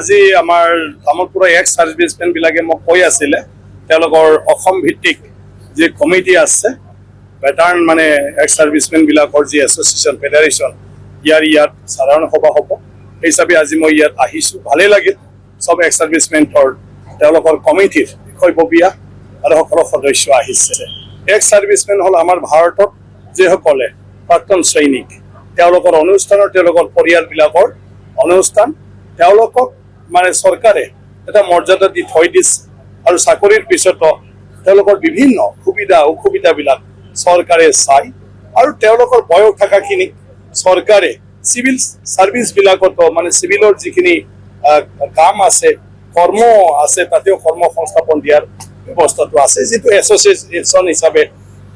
আজি আমাৰ তামোলপুৰৰ এক্স সাৰ্ভিসমেন বিলাকে মোক কৈ আছিলে তেওঁলোকৰ অসম ভিত্তিক যে কমিটি আছে ভেটাৰান মানে এক্স সাৰ্ভিসমেন বিলাকৰ যি এছ'চিয়েশ্যন ফেডাৰেশ্যন ইয়াত সাধাৰণ সভা হ'ব সেই হিচাপে আজি মই ইয়াত আহিছোঁ ভালেই লাগিল সব এক্স সাৰ্ভিসমেনৰ তেওঁলোকৰ কমিটিৰ বিষয়ববীয়া আৰু সকলো সদস্য আহিছে এক্স সাৰ্ভিসমেন হ'ল আমাৰ ভাৰতত যিসকলে প্ৰাক্তন সৈনিক তেওঁলোকৰ অনুষ্ঠানৰ তেওঁলোকৰ পৰিয়ালবিলাকৰ অনুষ্ঠান তেওঁলোকক মানে চৰকাৰে এটা মৰ্যাদা দি থৈ দিছে আৰু চাকৰিৰ পিছতো তেওঁলোকৰ বিভিন্ন সুবিধা অসুবিধাবিলাক চৰকাৰে চাই আৰু তেওঁলোকৰ বয়স থকাখিনি চৰকাৰে চিভিল সাৰ্ভিসবিলাকতো মানে চিভিলৰ যিখিনি কাম আছে কৰ্ম আছে তাতেও কৰ্ম সংস্থাপন দিয়াৰ ব্যৱস্থাটো আছে যিটো এছ'চিয়েশ্যন হিচাপে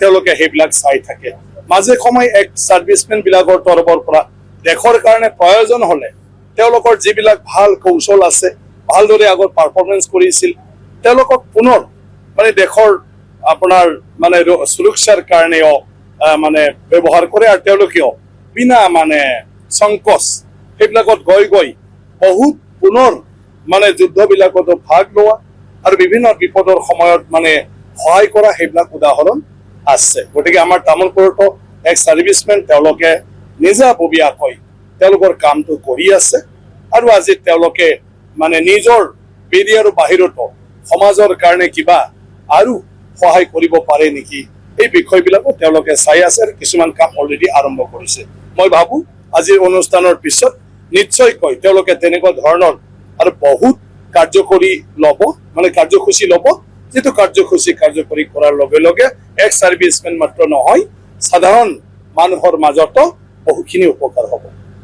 তেওঁলোকে সেইবিলাক চাই থাকে মাজে সময়ে এক সাৰ্ভিসমেন বিলাকৰ তৰফৰ পৰা দেশৰ কাৰণে প্ৰয়োজন হ'লে তেওঁলোকৰ যিবিলাক ভাল কৌশল আছে ভালদৰে আগত পাৰফৰ্মেন্স কৰিছিল তেওঁলোকক পুনৰ মানে দেশৰ আপোনাৰ মানে সুৰক্ষাৰ কাৰণেও মানে ব্যৱহাৰ কৰে আৰু তেওঁলোকেও বিনা মানে সংকোচ সেইবিলাকত গৈ বহুত পুনৰ মানে যুদ্ধবিলাকতো ভাগ লোৱা আৰু বিভিন্ন বিপদৰ সময়ত মানে সহায় কৰা সেইবিলাক উদাহৰণ আছে গতিকে আমাৰ তামোলপুৰতো এক সাৰ্ভিসমেন তেওঁলোকে নিজাববীয়াকৈ তেওঁলোকৰ কামটো কৰি আছে আৰু আজি তেওঁলোকে মানে নিজৰ বিধি আৰু বাহিৰতো সমাজৰ কাৰণে কিবা আৰু সহায় কৰিব পাৰে নেকি এই বিষয়বিলাকো তেওঁলোকে চাই আছে আৰু কিছুমান কাম অলৰেডি আৰম্ভ কৰিছে মই ভাবো আজিৰ অনুষ্ঠানৰ পিছত নিশ্চয়কৈ তেওঁলোকে তেনেকুৱা ধৰণৰ আৰু বহুত কাৰ্যকৰী ল'ব মানে কাৰ্যসূচী ল'ব যিটো কাৰ্যসূচী কাৰ্যকৰী কৰাৰ লগে লগে এক সাৰ্ভিসমেন মাত্ৰ নহয় সাধাৰণ মানুহৰ মাজতো বহুখিনি উপকাৰ হ'ব